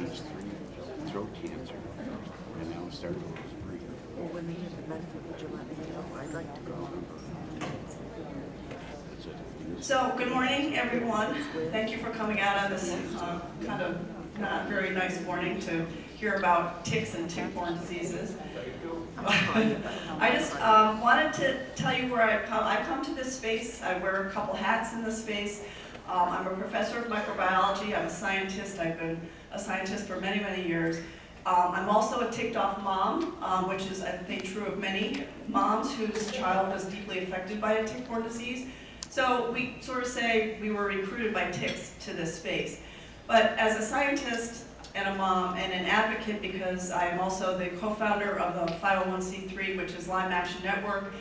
stage 3 throat cancer, and now it's starting to breathe. Well, when they have the benefit, would you let me know? I'd like to go. That's it. So, good morning, everyone. Thank you for coming out on this kind of not very nice morning to hear about ticks and tick-borne diseases. I just wanted to tell you where I come. I come to this space. I wear a couple hats in this space. I'm a professor of microbiology. I'm a scientist. I've been a scientist for many, many years. I'm also a ticked-off mom, which is, I think, true of many moms whose child was deeply affected by a tick-borne disease. So we sort of say we were recruited by ticks to this space. But as a scientist and a mom and an advocate, because I am also the co-founder of the 501c3, which is Lyme Action Network,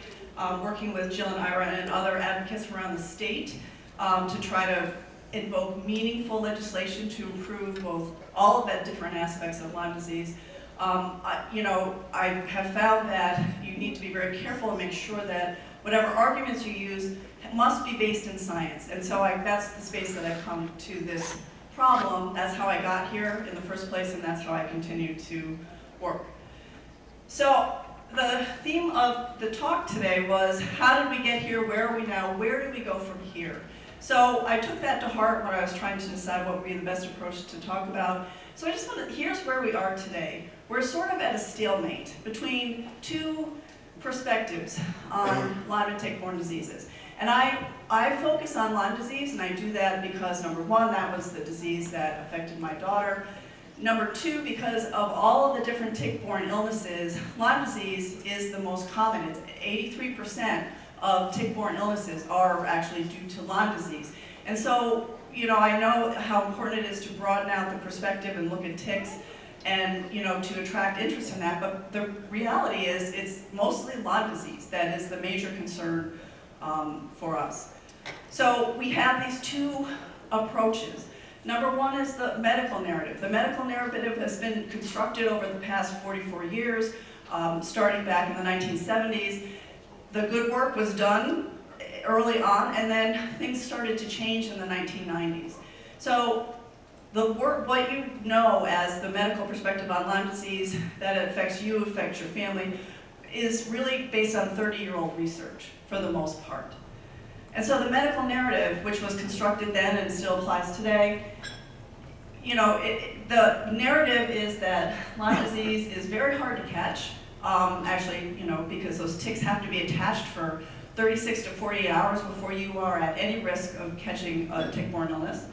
working with Jill and Ira and other advocates around the state to try to invoke meaningful legislation to improve both all of the different aspects of Lyme disease. I have found that you need to be very careful and make sure that whatever arguments you use must be based in science. And so that's the space that I've come to this problem. That's how I got here in the first place, and that's how I continue to work. So the theme of the talk today was, how did we get here? Where are we now? Where do we go from here? So I took that to heart when I was trying to decide what would be the best approach to talk about. So I just want to, here's where we are today. We're sort of at a stalemate between two perspectives on Lyme and tick-borne diseases. And I focus on Lyme disease, and I do that because, number one, that was the disease that affected my daughter. Number two, because of all of the different tick-borne illnesses, Lyme disease is the most common. It's 83% of tick-borne illnesses are actually due to Lyme disease. And so, I know how important it is to broaden out the perspective and look at ticks and, to attract interest in that. But the reality is it's mostly Lyme disease that is the major concern for us. So we have these two approaches. Number one is the medical narrative. The medical narrative has been constructed over the past 44 years, starting back in the 1970s. The good work was done early on, and then things started to change in the 1990s. So the work, what you know as the medical perspective on Lyme disease, that it affects you, affects your family, is really based on 30-year-old research for the most part. And so the medical narrative, which was constructed then and still applies today, the narrative is that Lyme disease is very hard to catch. Because those ticks have to be attached for 36 to 48 hours before you are at any risk of catching a tick-borne illness.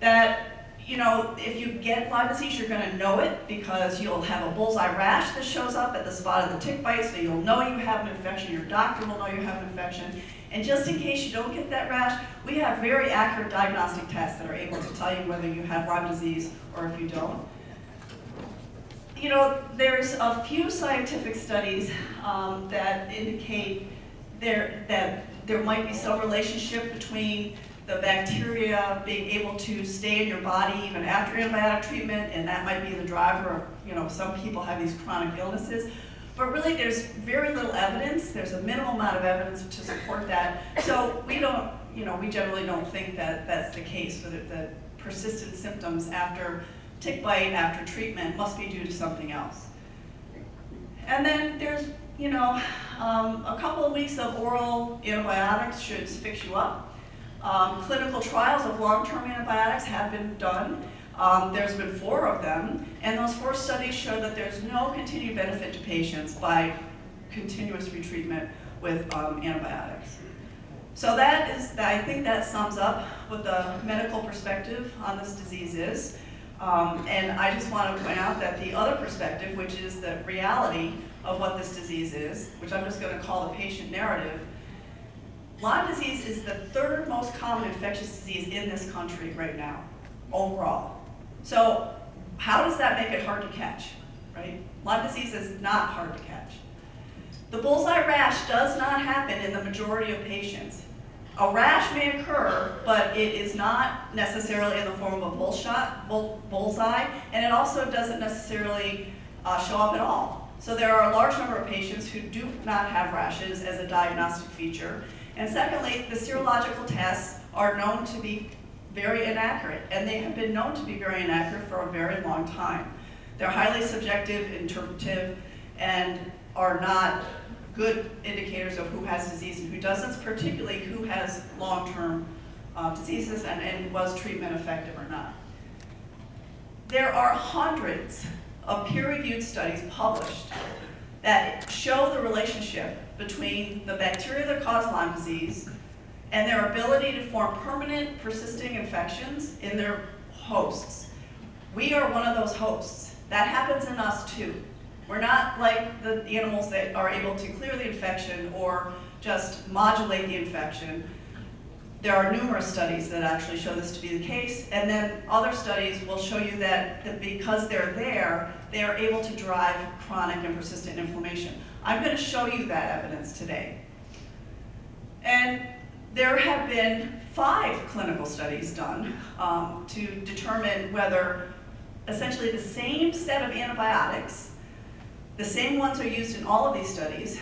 That, if you get Lyme disease, you're going to know it because you'll have a bullseye rash that shows up at the spot of the tick bite, so you'll know you have an infection, your doctor will know you have an infection. And just in case you don't get that rash, we have very accurate diagnostic tests that are able to tell you whether you have Lyme disease or if you don't. There's a few scientific studies that indicate that there might be some relationship between the bacteria being able to stay in your body even after antibiotic treatment, and that might be the driver of, some people have these chronic illnesses. But really there's very little evidence. There's a minimal amount of evidence to support that. So we don't, we generally don't think that that's the case, that the persistent symptoms after tick bite, after treatment, must be due to something else. And then there's, a couple of weeks of oral antibiotics should fix you up. Clinical trials of long-term antibiotics have been done. There's been 4 of them, and those 4 studies show that there's no continued benefit to patients by continuous retreatment with antibiotics. So I think that sums up what the medical perspective on this disease is. And I just want to point out that the other perspective, which is the reality of what this disease is, which I'm just going to call the patient narrative, Lyme disease is the 3rd most common infectious disease in this country right now, overall. So how does that make it hard to catch, right? Lyme disease is not hard to catch. The bullseye rash does not happen in the majority of patients. A rash may occur, but it is not necessarily in the form of a bullseye, and it also doesn't necessarily show up at all. So there are a large number of patients who do not have rashes as a diagnostic feature. And secondly, the serological tests are known to be very inaccurate, and they have been known to be very inaccurate for a very long time. They're highly subjective, interpretive, and are not good indicators of who has disease and who doesn't, particularly who has long-term diseases and was treatment effective or not. There are hundreds of peer-reviewed studies published that show the relationship between the bacteria that cause Lyme disease and their ability to form permanent, persisting infections in their hosts. We are one of those hosts. That happens in us too. We're not like the animals that are able to clear the infection or just modulate the infection. There are numerous studies that actually show this to be the case, and then other studies will show you that because they're there, they are able to drive chronic and persistent inflammation. I'm going to show you that evidence today. And there have been 5 clinical studies done to determine whether essentially the same set of antibiotics, the same ones are used in all of these studies.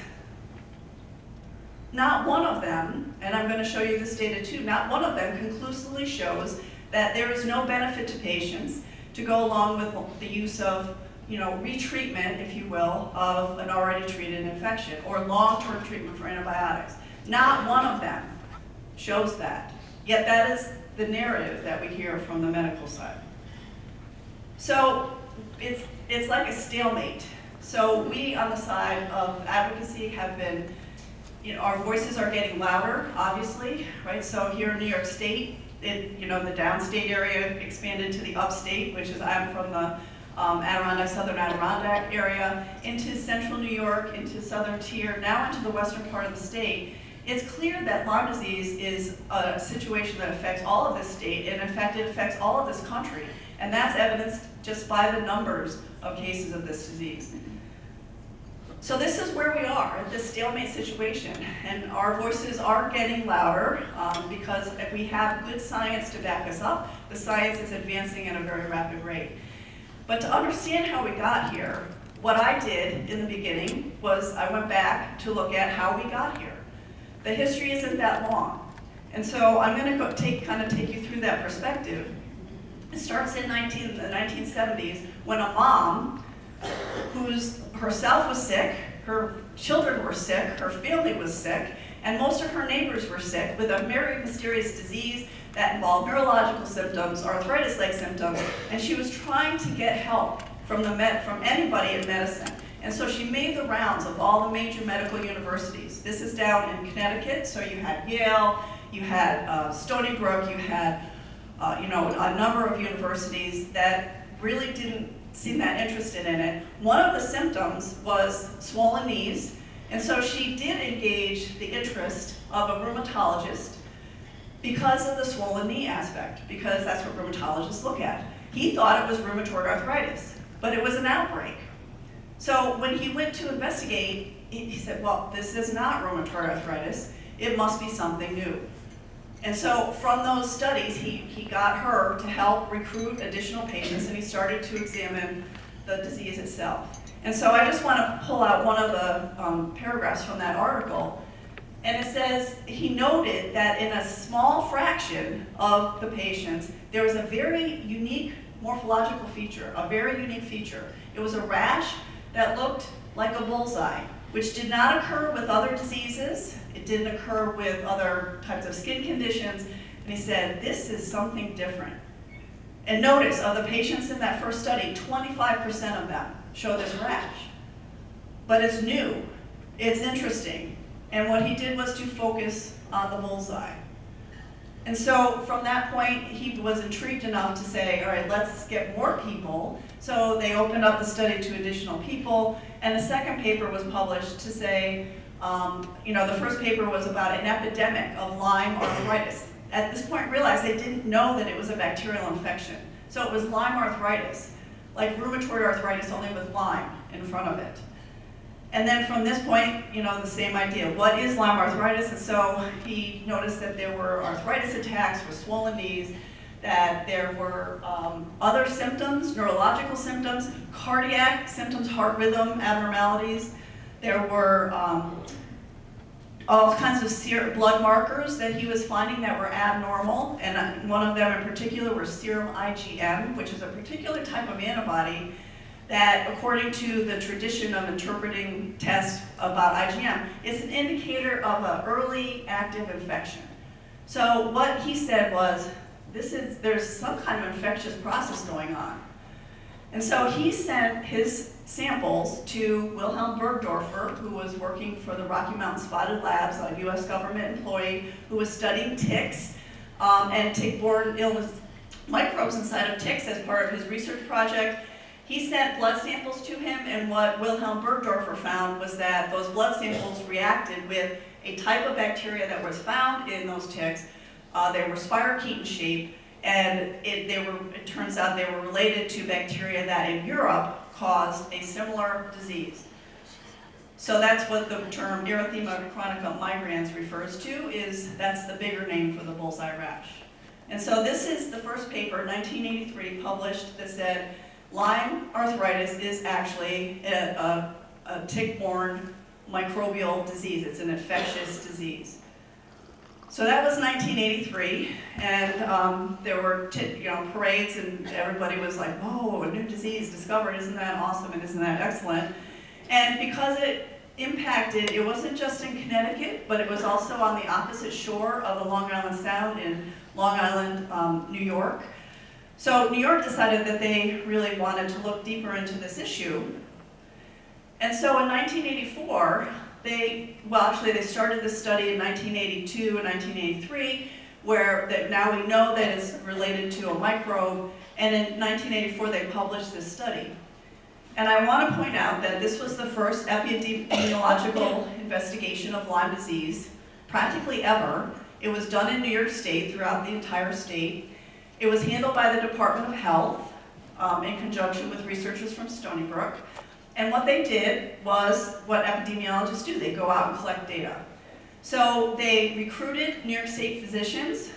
Not one of them, and I'm going to show you this data too, not one of them conclusively shows that there is no benefit to patients to go along with the use of, retreatment, if you will, of an already treated infection or long-term treatment for antibiotics. Not one of them shows that. Yet that is the narrative that we hear from the medical side. So it's like a stalemate. So we on the side of advocacy have been, our voices are getting louder, obviously, right? So here in New York State, the downstate area expanded to the upstate, which is, I'm from the Adirondack, southern Adirondack area, into central New York, into southern tier, now into the western part of the state. It's clear that Lyme disease is a situation that affects all of this state, and in fact, it affects all of this country. And that's evidenced just by the numbers of cases of this disease. So this is where we are, at this stalemate situation. And our voices are getting louder because we have good science to back us up. The science is advancing at a very rapid rate. But to understand how we got here, what I did in the beginning was I went back to look at how we got here. The history isn't that long. And so I'm going to take you through that perspective. It starts in the 1970s when a mom who's herself was sick, her children were sick, her family was sick, and most of her neighbors were sick with a very mysterious disease that involved neurological symptoms, arthritis-like symptoms, and she was trying to get help from anybody in medicine. And so she made the rounds of all the major medical universities. This is down in Connecticut, so you had Yale, you had Stony Brook, you had a number of universities that really didn't seem that interested in it. One of the symptoms was swollen knees, and so she did engage the interest of a rheumatologist because of the swollen knee aspect, because that's what rheumatologists look at. He thought it was rheumatoid arthritis, but it was an outbreak. So when he went to investigate, he said, well, this is not rheumatoid arthritis, it must be something new. And so from those studies, he got her to help recruit additional patients, and he started to examine the disease itself. And so I just want to pull out one of the paragraphs from that article, and it says, he noted that in a small fraction of the patients, there was a very unique morphological feature, a very unique feature. It was a rash that looked like a bullseye, which did not occur with other diseases. It didn't occur with other types of skin conditions. And he said, this is something different. And notice, of the patients in that first study, 25% of them show this rash. But it's new, it's interesting. And what he did was to focus on the bullseye. And so from that point, he was intrigued enough to say, all right, let's get more people. So they opened up the study to additional people. And the second paper was published to say, the first paper was about an epidemic of Lyme arthritis. At this point, realized they didn't know that it was a bacterial infection. So it was Lyme arthritis, like rheumatoid arthritis, only with Lyme in front of it. And then from this point, the same idea. What is Lyme arthritis? And so he noticed that there were arthritis attacks with swollen knees, that there were other symptoms, neurological symptoms, cardiac symptoms, heart rhythm abnormalities. There were all kinds of blood markers that he was finding that were abnormal, and one of them in particular was serum IgM, which is a particular type of antibody that, according to the tradition of interpreting tests about IgM, is an indicator of an early active infection. So what he said was, there's some kind of infectious process going on. And so he sent his samples to Wilhelm Bergdorfer, who was working for the Rocky Mountain Spotted Labs, a US government employee who was studying ticks and tick-borne illness microbes inside of ticks as part of his research project. He sent blood samples to him, and what Wilhelm Bergdorfer found was that those blood samples reacted with a type of bacteria that was found in those ticks. They were spirochetan shaped, and it turns out they were related to bacteria that in Europe caused a similar disease. So that's what the term erythema chronica migrans refers to, that's the bigger name for the bullseye rash. And so this is the first paper, 1983, published that said Lyme arthritis is actually a tick-borne microbial disease. It's an infectious disease. So that was 1983, and there were parades, and everybody was like, "Whoa, a new disease discovered! Isn't that awesome? And isn't that excellent?" And because it impacted, it wasn't just in Connecticut, but it was also on the opposite shore of the Long Island Sound in Long Island, New York. So New York decided that they really wanted to look deeper into this issue. And so in 1984, they started this study in 1982 and 1983, where now we know that it's related to a microbe, and in 1984 they published this study. And I want to point out that this was the first epidemiological investigation of Lyme disease, practically ever. It was done in New York State, throughout the entire state. It was handled by the Department of Health in conjunction with researchers from Stony Brook. And what they did was what epidemiologists do. They go out and collect data. So they recruited New York State physicians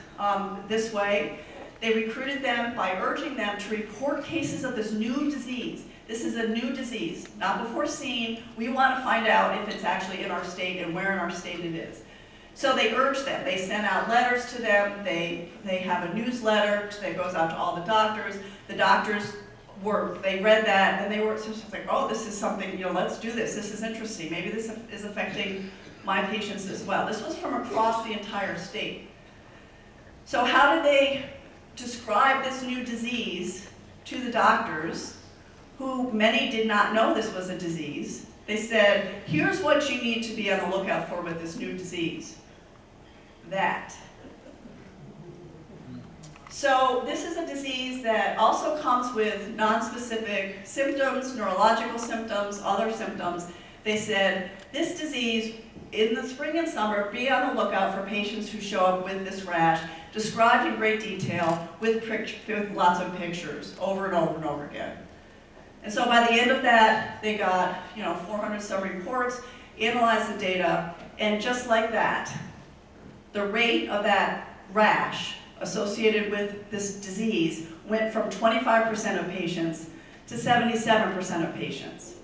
this way. They recruited them by urging them to report cases of this new disease. This is a new disease, not before seen. We want to find out if it's actually in our state and where in our state it is. So they urged them. They sent out letters to them. They have a newsletter that goes out to all the doctors. The doctors they read that, and they were just like, "Oh, this is something, let's do this. This is interesting. Maybe this is affecting my patients as well." This was from across the entire state. So how did they describe this new disease to the doctors, who many did not know this was a disease? They said, "Here's what you need to be on the lookout for with this new disease. That." So this is a disease that also comes with nonspecific symptoms, neurological symptoms, other symptoms. They said, this disease, in the spring and summer, be on the lookout for patients who show up with this rash, described in great detail, with lots of pictures, over and over and over again. And so by the end of that, they got 400 some reports, analyzed the data, and just like that, the rate of that rash associated with this disease went from 25% of patients to 77% of patients.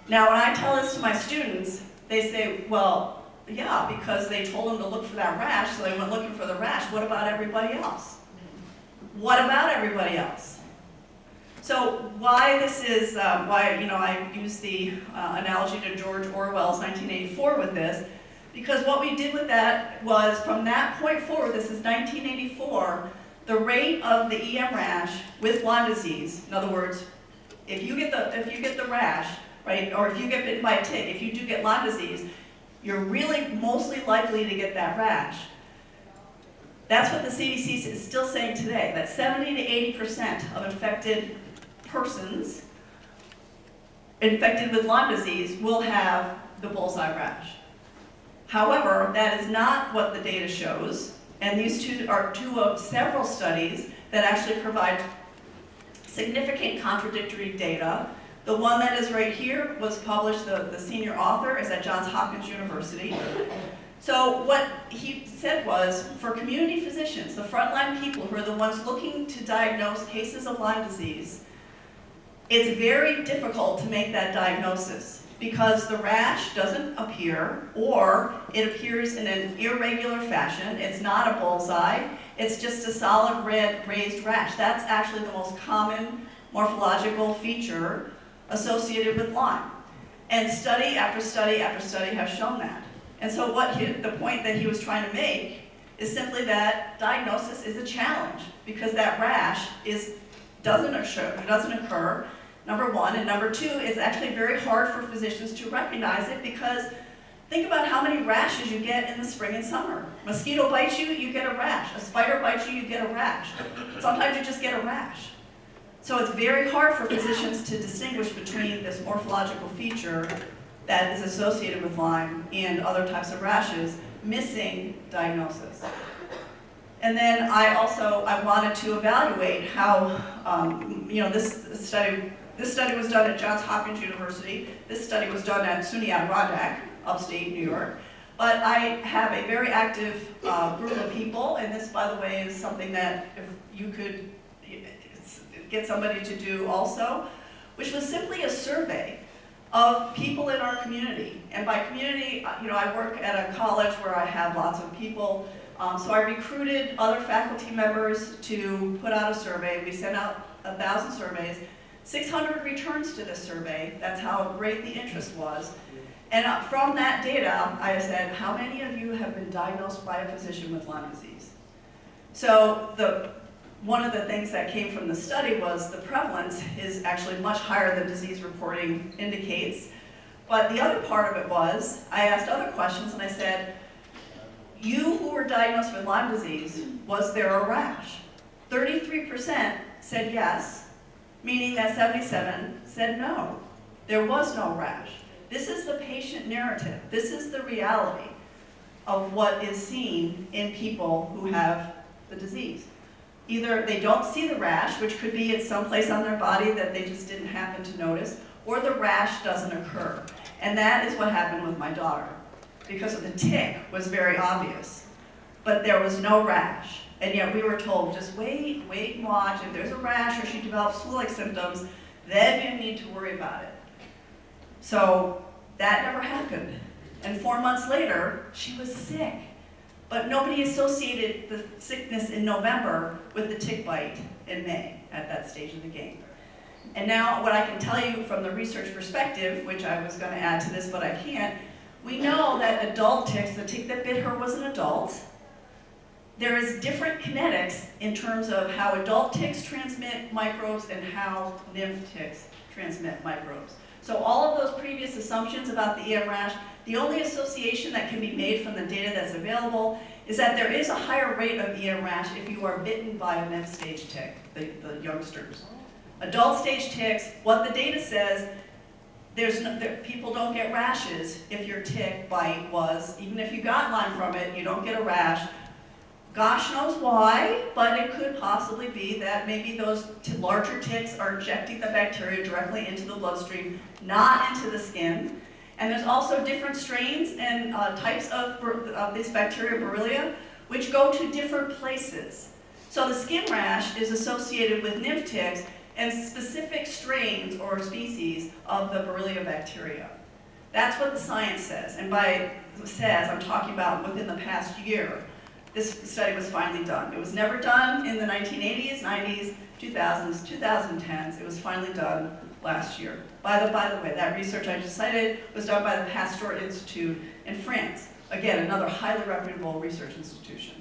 Now, when I tell this to my students, they say, "Well, yeah, because they told them to look for that rash, so they went looking for the rash. What about everybody else? What about everybody else?" So why this is, I use the analogy to George Orwell's 1984 with this, because what we did with that was, from that point forward, this is 1984, the rate of the EM rash with Lyme disease, in other words, if you get the rash, right, or if you get bitten by a tick, if you do get Lyme disease, you're really mostly likely to get that rash. That's what the CDC is still saying today, that 70 to 80% of infected persons infected with Lyme disease will have the bullseye rash. However, that is not what the data shows, and these two are two of several studies that actually provide significant contradictory data. The one that is right here was published, the senior author is at Johns Hopkins University. So what he said was, for community physicians, the frontline people who are the ones looking to diagnose cases of Lyme disease, it's very difficult to make that diagnosis. because the rash doesn't appear, or it appears in an irregular fashion. It's not a bullseye. It's just a solid red raised rash. That's actually the most common morphological feature associated with Lyme. And study after study after study have shown that. And so the point that he was trying to make is simply that diagnosis is a challenge because that rash doesn't occur, number one. And number two, it's actually very hard for physicians to recognize it because think about how many rashes you get in the spring and summer. Mosquito bites you, you get a rash. A spider bites you, you get a rash. Sometimes you just get a rash. So it's very hard for physicians to distinguish between this morphological feature that is associated with Lyme and other types of rashes, missing diagnosis. And then I wanted to evaluate how, this study was done at Johns Hopkins University. This study was done at SUNY Adirondack, upstate New York. But I have a very active group of people, and this, by the way, is something that if you could get somebody to do also, which was simply a survey of people in our community. And by community, I work at a college where I have lots of people, so I recruited other faculty members to put out a survey. We sent out 1,000 surveys, 600 returns to this survey. That's how great the interest was. And from that data, I said, how many of you have been diagnosed by a physician with Lyme disease? So one of the things that came from the study was the prevalence is actually much higher than disease reporting indicates. But the other part of it was, I asked other questions and I said, you who were diagnosed with Lyme disease, was there a rash? 33% said yes, meaning that 77 said no. There was no rash. This is the patient narrative. This is the reality of what is seen in people who have the disease. Either they don't see the rash, which could be at some place on their body that they just didn't happen to notice, or the rash doesn't occur. And that is what happened with my daughter. Because of the tick was very obvious, but there was no rash. And yet we were told, just wait and watch. If there's a rash or she develops flu-like symptoms, then you need to worry about it. So that never happened. And 4 months later, she was sick. But nobody associated the sickness in November with the tick bite in May at that stage of the game. And now what I can tell you from the research perspective, which I was going to add to this but I can't, we know that adult ticks, the tick that bit her was an adult. There is different kinetics in terms of how adult ticks transmit microbes and how nymph ticks transmit microbes. So all of those previous assumptions about the EM rash, the only association that can be made from the data that's available is that there is a higher rate of EM rash if you are bitten by a nymph stage tick, the youngsters. Adult stage ticks, what the data says, people don't get rashes if your tick bite was, even if you got Lyme from it, you don't get a rash. Gosh knows why, but it could possibly be that maybe those larger ticks are injecting the bacteria directly into the bloodstream, not into the skin. And there's also different strains and types of this bacteria, Borrelia, which go to different places. So the skin rash is associated with nymph ticks and specific strains or species of the Borrelia bacteria. That's what the science says. And by says, I'm talking about within the past year. This study was finally done. It was never done in the 1980s, 90s, 2000s, 2010s. It was finally done last year. By the way, that research I just cited was done by the Pasteur Institute in France. Again, another highly reputable research institution.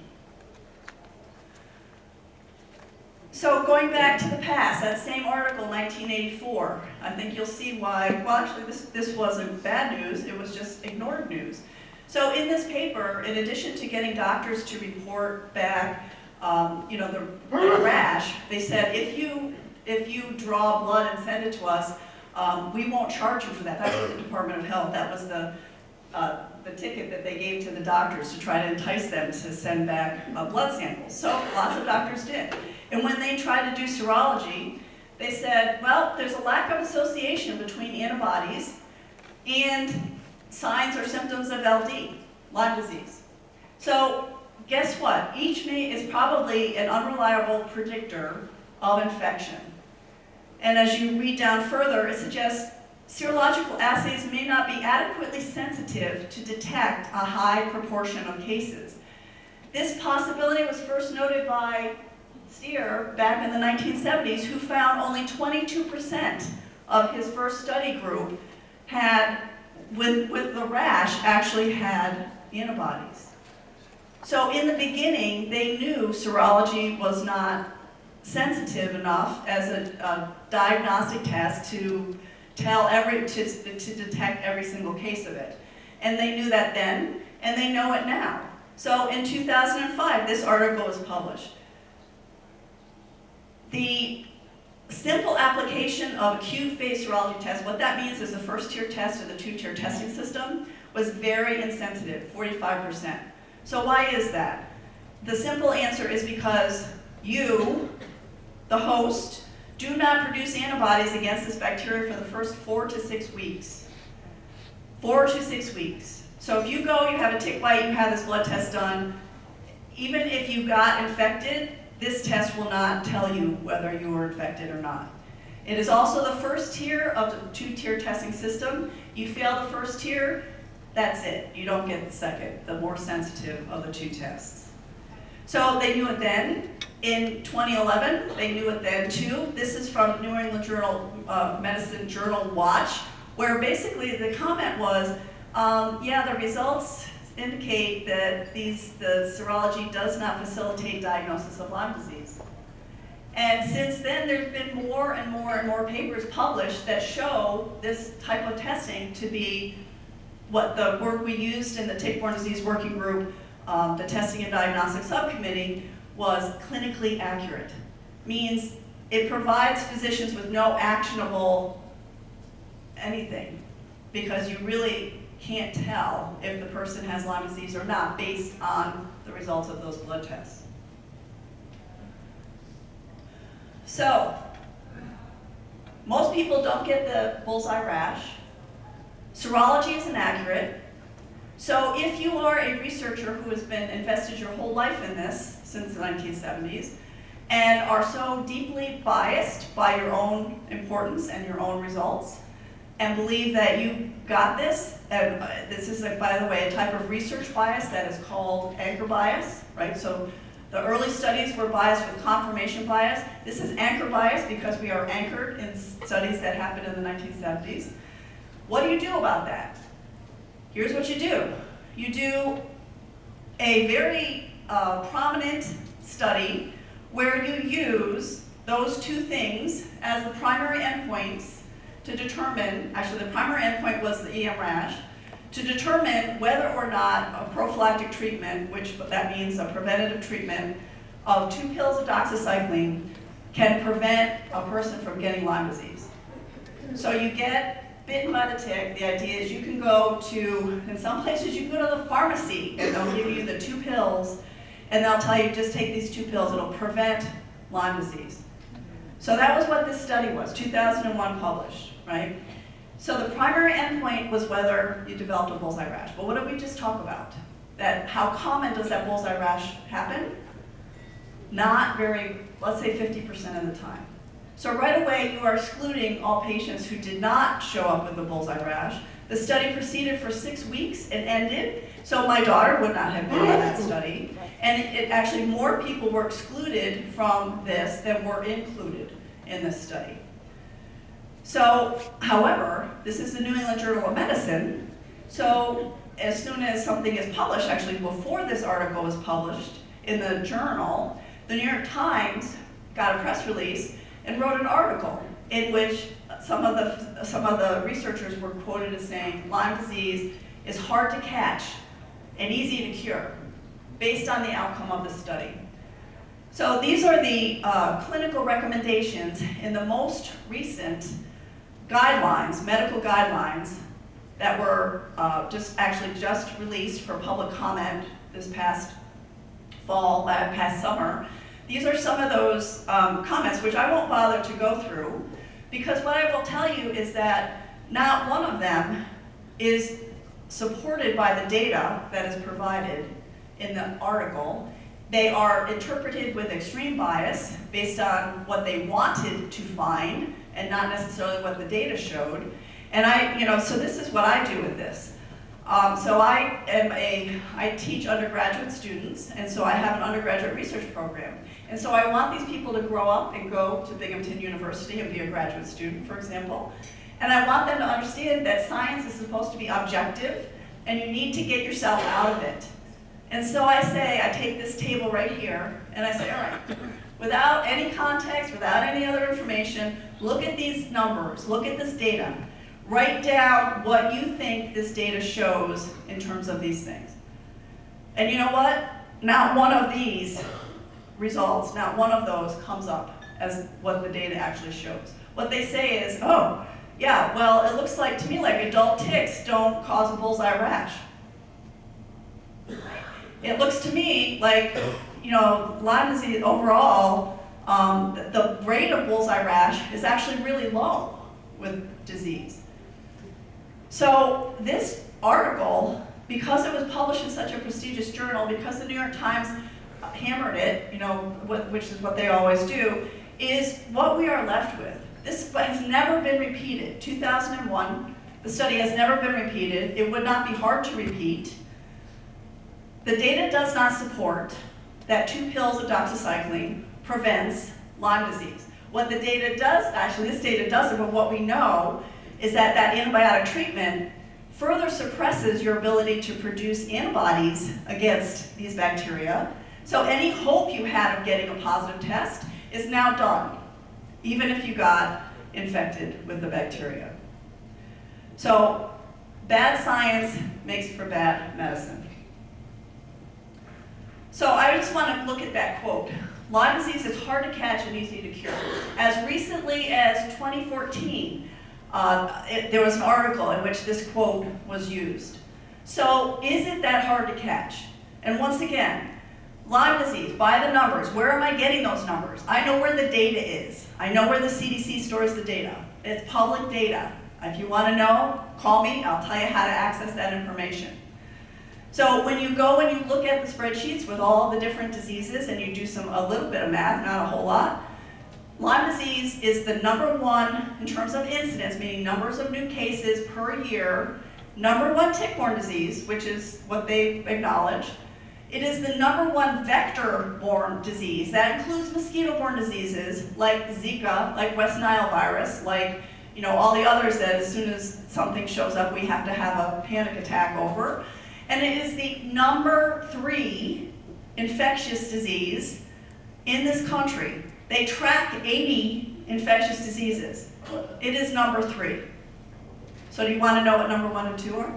So going back to the past, that same article, 1984, I think you'll see why, well actually this wasn't bad news, it was just ignored news. So in this paper, in addition to getting doctors to report back the rash, they said if you draw blood and send it to us, we won't charge you for that. That's what the Department of Health, that was the ticket that they gave to the doctors to try to entice them to send back blood samples. So lots of doctors did. And when they tried to do serology, they said, well, there's a lack of association between antibodies and signs or symptoms of LD, Lyme disease. So guess what? Each is probably an unreliable predictor of infection. And as you read down further, it suggests serological assays may not be adequately sensitive to detect a high proportion of cases. This possibility was first noted by Steer back in the 1970s, who found only 22% of his first study group had, with the rash, actually had antibodies. So in the beginning, they knew serology was not sensitive enough as a diagnostic test to to detect every single case of it. And they knew that then, and they know it now. So in 2005, this article was published. The simple application of acute phase serology test, what that means is the first tier test of the two-tier testing system was very insensitive, 45%. So why is that? The simple answer is because you, the host, do not produce antibodies against this bacteria for the first 4 to 6 weeks. 4 to 6 weeks. So if you go, you have a tick bite, you have this blood test done, even if you got infected, this test will not tell you whether you were infected or not. It is also the first tier of the two-tier testing system. You fail the first tier, that's it. You don't get the second, the more sensitive of the two tests. So they knew it then. In 2011, they knew it then too. This is from New England Journal Medicine Journal Watch, where basically the comment was, yeah, the results indicate that the serology does not facilitate diagnosis of Lyme disease. And since then, there's been more and more and more papers published that show this type of testing to be what the work we used in the tick-borne disease working group, the testing and diagnostic subcommittee, was clinically accurate. Means it provides physicians with no actionable anything, because you really can't tell if the person has Lyme disease or not based on the results of those blood tests. So, most people don't get the bullseye rash. Serology is inaccurate. So if you are a researcher who has been invested your whole life in this since the 1970s and are so deeply biased by your own importance and your own results and believe that you got this, this is, by the way, a type of research bias that is called anchor bias, right? So the early studies were biased with confirmation bias. This is anchor bias because we are anchored in studies that happened in the 1970s. What do you do about that? Here's what you do. You do a very prominent study where you use those two things as the primary endpoints to determine, actually the primary endpoint was the EM rash, to determine whether or not a prophylactic treatment, which that means a preventative treatment of 2 pills of doxycycline, can prevent a person from getting Lyme disease. So you get bitten by the tick. The idea is you can go to, in some places you can go to the pharmacy and they'll give you the 2 pills and they'll tell you just take these 2 pills, it'll prevent Lyme disease. So that was what this study was, 2001 published, right? So the primary endpoint was whether you developed a bullseye rash. But what did we just talk about? That how common does that bullseye rash happen? Not very, let's say 50% of the time. So right away, you are excluding all patients who did not show up with the bullseye rash. The study proceeded for 6 weeks and ended, so my daughter would not have been in that study. And it actually, more people were excluded from this than were included in this study. So, however, this is the New England Journal of Medicine, so as soon as something is published, actually before this article was published in the journal, the New York Times got a press release and wrote an article in which some of the researchers were quoted as saying Lyme disease is hard to catch and easy to cure based on the outcome of the study. So these are the clinical recommendations in the most recent guidelines, medical guidelines, that were just released for public comment this past fall, past summer. These are some of those comments, which I won't bother to go through, because what I will tell you is that not one of them is supported by the data that is provided in the article. They are interpreted with extreme bias based on what they wanted to find and not necessarily what the data showed. And so this is what I do with this. So I teach undergraduate students, and so I have an undergraduate research program. And so I want these people to grow up and go to Binghamton University and be a graduate student, for example. And I want them to understand that science is supposed to be objective, and you need to get yourself out of it. And so I take this table right here, and I say, all right, without any context, without any other information, look at these numbers, look at this data. Write down what you think this data shows in terms of these things. And you know what? Not one of these results, not one of those comes up as what the data actually shows. What they say is, oh, yeah, well, it looks like to me like adult ticks don't cause a bullseye rash. It looks to me like, Lyme disease overall, the rate of bullseye rash is actually really low with disease. So this article, because it was published in such a prestigious journal, because the New York Times hammered it, which is what they always do, is what we are left with. This has never been repeated. 2001, the study has never been repeated. It would not be hard to repeat. The data does not support that 2 pills of doxycycline prevents Lyme disease. What the data does, actually this data doesn't, but what we know is that antibiotic treatment further suppresses your ability to produce antibodies against these bacteria. So any hope you had of getting a positive test is now done, even if you got infected with the bacteria. So bad science makes for bad medicine. So I just want to look at that quote. Lyme disease is hard to catch and easy to cure. As recently as 2014, there was an article in which this quote was used. So is it that hard to catch? And once again, Lyme disease, by the numbers, where am I getting those numbers? I know where the data is. I know where the CDC stores the data. It's public data. If you want to know, call me. I'll tell you how to access that information. So when you go and you look at the spreadsheets with all the different diseases and you do a little bit of math, not a whole lot, Lyme disease is the #1 in terms of incidence, meaning numbers of new cases per year, #1 tick-borne disease, which is what they acknowledge. It is the #1 vector-borne disease. That includes mosquito-borne diseases like Zika, like West Nile virus, like all the others that as soon as something shows up, we have to have a panic attack over. And it is the #3 infectious disease in this country. They track 80 infectious diseases. It is #3. So do you want to know what #1 and 2 are?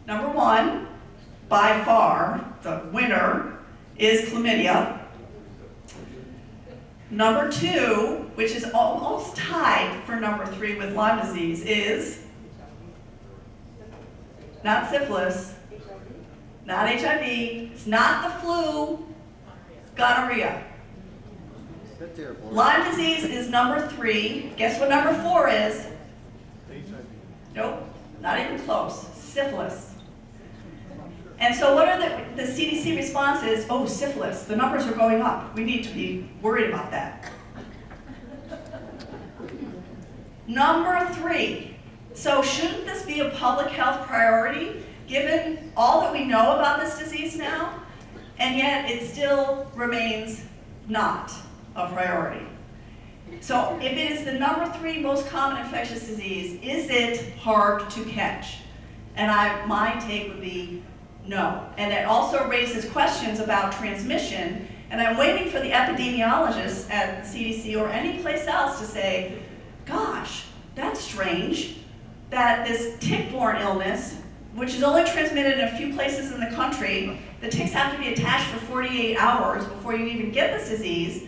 #1, by far, the winner, is chlamydia. #2, which is almost tied for #3 with Lyme disease, is not syphilis, not HIV, it's not the flu, gonorrhea. Lyme disease is #3. Guess what #4 is? Nope, not even close. Syphilis. And so what are the CDC responses? Oh, syphilis, the numbers are going up. We need to be worried about that. #3. So shouldn't this be a public health priority, given all that we know about this disease now? And yet it still remains not a priority. So if it is the #3 most common infectious disease, is it hard to catch? And my take would be no. And it also raises questions about transmission, and I'm waiting for the epidemiologists at the CDC or any place else to say, gosh, that's strange that this tick-borne illness, which is only transmitted in a few places in the country, the ticks have to be attached for 48 hours before you even get this disease,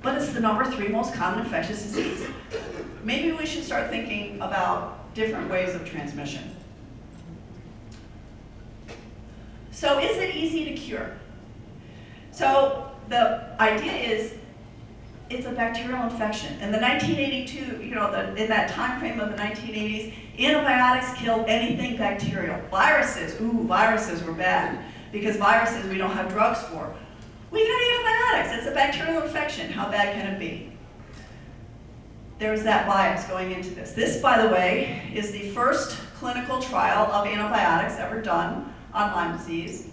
but it's the #3 most common infectious disease. Maybe we should start thinking about different ways of transmission. So is it easy to cure? So the idea is it's a bacterial infection. In the 1982, in that time frame of the 1980s, antibiotics killed anything bacterial. Viruses were bad because viruses we don't have drugs for. We got antibiotics. It's a bacterial infection. How bad can it be? there's that bias going into this. This, by the way, is the first clinical trial of antibiotics ever done on Lyme disease.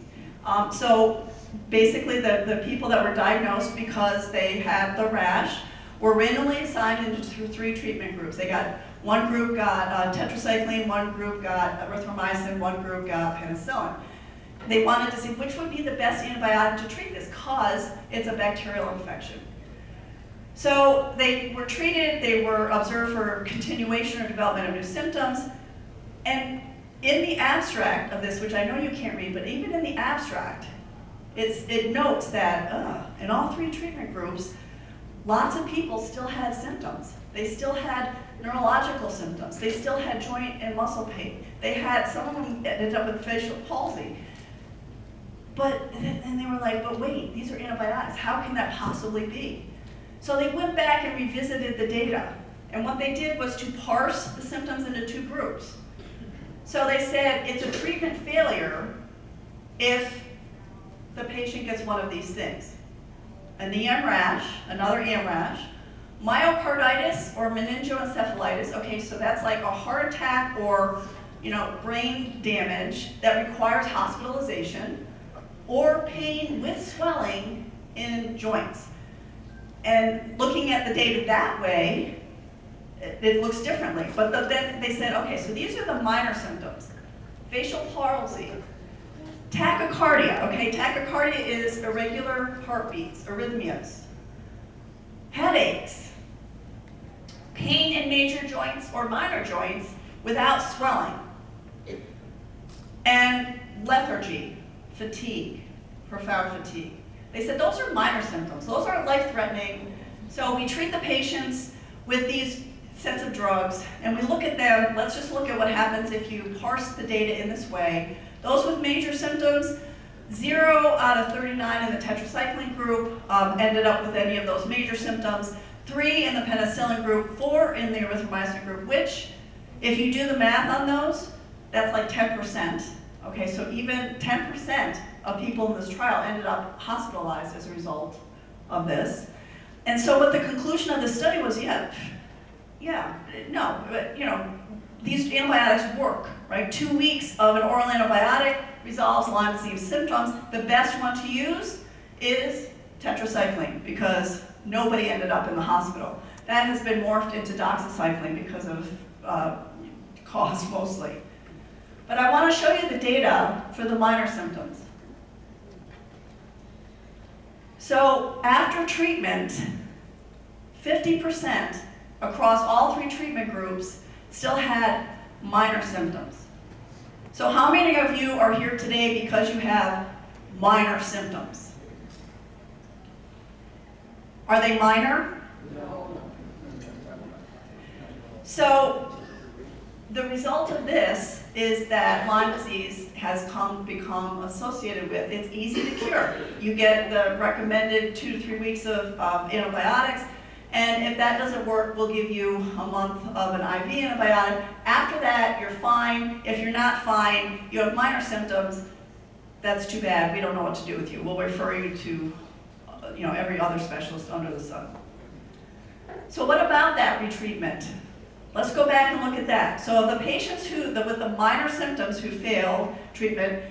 So basically the people that were diagnosed because they had the rash were randomly assigned into three treatment groups. One group got tetracycline, one group got erythromycin, one group got penicillin. They wanted to see which would be the best antibiotic to treat this because it's a bacterial infection. So they were treated, they were observed for continuation or development of new symptoms, and in the abstract of this, which I know you can't read, but even in the abstract, it notes that in all three treatment groups, lots of people still had symptoms. They still had neurological symptoms. They still had joint and muscle pain. Some of them ended up with facial palsy. And they were like, but wait, these are antibiotics. How can that possibly be? So they went back and revisited the data. And what they did was to parse the symptoms into two groups. So they said it's a treatment failure if the patient gets one of these things. An EM rash, another EM rash, myocarditis or meningoencephalitis. Okay, so that's like a heart attack or brain damage that requires hospitalization, or pain with swelling in joints. And looking at the data that way, it looks differently. But then they said, okay, so these are the minor symptoms. Facial palsy, tachycardia. Okay, tachycardia is irregular heartbeats, arrhythmias. Headaches, pain in major joints or minor joints without swelling. And lethargy, fatigue, profound fatigue. They said those are minor symptoms. Those aren't life-threatening. So we treat the patients with these sets of drugs, and we look at them. Let's just look at what happens if you parse the data in this way. Those with major symptoms, 0 out of 39 in the tetracycline group ended up with any of those major symptoms, 3 in the penicillin group, 4 in the erythromycin group, which, if you do the math on those, that's like 10%. Okay, so even 10% of people in this trial ended up hospitalized as a result of this. And so what the conclusion of the study was, these antibiotics work, right? 2 weeks of an oral antibiotic resolves Lyme disease symptoms. The best one to use is tetracycline because nobody ended up in the hospital. That has been morphed into doxycycline because of cost mostly. But I want to show you the data for the minor symptoms. So after treatment, 50% across all 3 treatment groups still had minor symptoms. So how many of you are here today because you have minor symptoms? Are they minor? No. So the result of this is that Lyme disease has become associated with, it's easy to cure. You get the recommended 2 to 3 weeks of antibiotics, and if that doesn't work, we'll give you a month of an IV antibiotic. After that, you're fine. If you're not fine, you have minor symptoms, that's too bad. We don't know what to do with you. We'll refer you to every other specialist under the sun. So what about that retreatment? Let's go back and look at that. So the patients with the minor symptoms who failed treatment,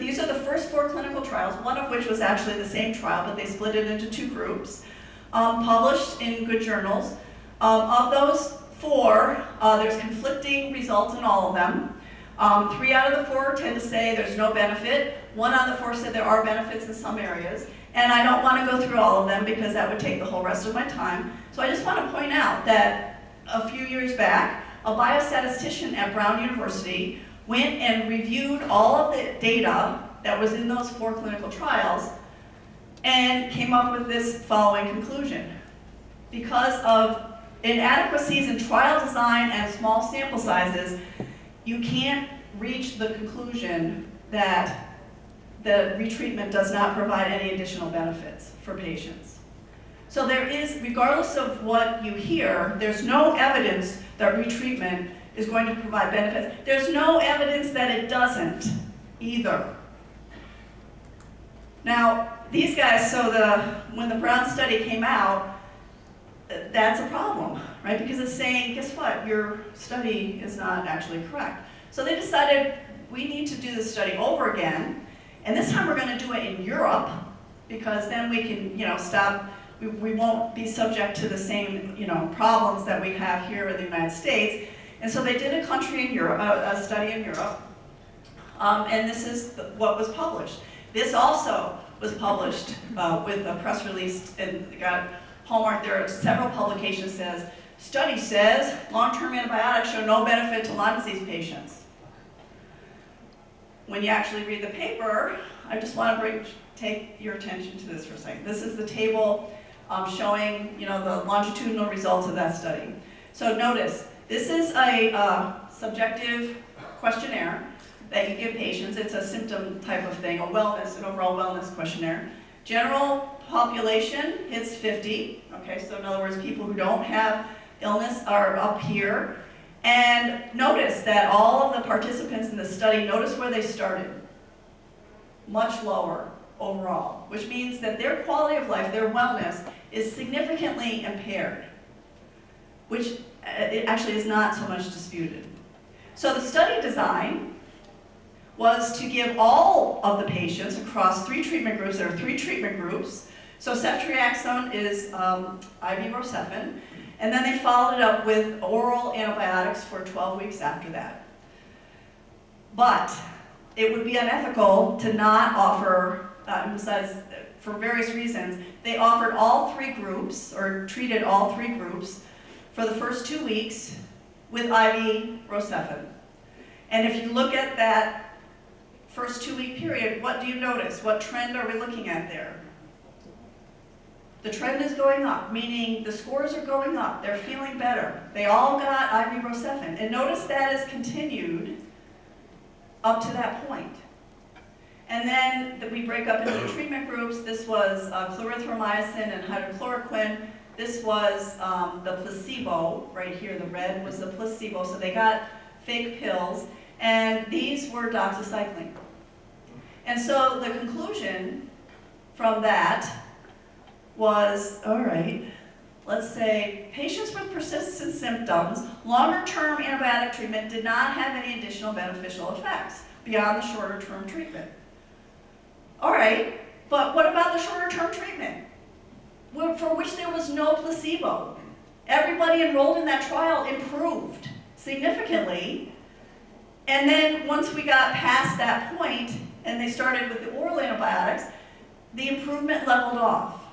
these are the first 4 clinical trials, one of which was actually the same trial, but they split it into 2 groups, published in good journals. Of those 4, there's conflicting results in all of them. 3 out of the 4 tend to say there's no benefit. 1 out of the 4 said there are benefits in some areas. And I don't want to go through all of them because that would take the whole rest of my time. So I just want to point out that a few years back, a biostatistician at Brown University went and reviewed all of the data that was in those 4 clinical trials and came up with this following conclusion. Because of inadequacies in trial design and small sample sizes, you can't reach the conclusion that the retreatment does not provide any additional benefits for patients. So there is, regardless of what you hear, there's no evidence that retreatment is going to provide benefits. There's no evidence that it doesn't either. Now, these guys, when the Brown study came out, that's a problem, right? Because it's saying, guess what, your study is not actually correct. So they decided we need to do this study over again, and this time we're going to do it in Europe, because then we can, stop. We won't be subject to the same, problems that we have here in the United States. And so they did a country in Europe, a study in Europe, and this is what was published. This also was published with a press release, and got hallmarked. There are several publications says, study says long-term antibiotics show no benefit to Lyme disease patients. When you actually read the paper, I just want to take your attention to this for a second. This is the table showing, the longitudinal results of that study. So notice, this is a subjective questionnaire that you give patients. It's a symptom type of thing, an overall wellness questionnaire. General population hits 50. Okay, so in other words, people who don't have illness are up here. And notice that all of the participants in the study, notice where they started. Much lower overall, which means that their quality of life, their wellness, is significantly impaired, which it actually is not so much disputed. So the study design was to give all of the patients across 3 treatment groups. There are 3 treatment groups. So ceftriaxone is ibuprofen, and then they followed it up with oral antibiotics for 12 weeks after that. But it would be unethical to not offer, besides, for various reasons, they offered all 3 groups, or treated all 3 groups, for the first 2 weeks with ibuprofen. And if you look at that first 2-week period, what do you notice? What trend are we looking at there? The trend is going up, meaning the scores are going up. They're feeling better. They all got ibuprofen. And notice that is continued up to that point. And then we break up into the treatment groups. This was clarithromycin and hydrochloroquine. This was the placebo, right here, the red was the placebo. So they got fake pills. And these were doxycycline. And so the conclusion from that was, all right, let's say patients with persistent symptoms, longer-term antibiotic treatment did not have any additional beneficial effects beyond the shorter-term treatment. All right, but what about the shorter-term treatment, for which there was no placebo? Everybody enrolled in that trial improved significantly. And then once we got past that point and they started with the oral antibiotics, the improvement leveled off.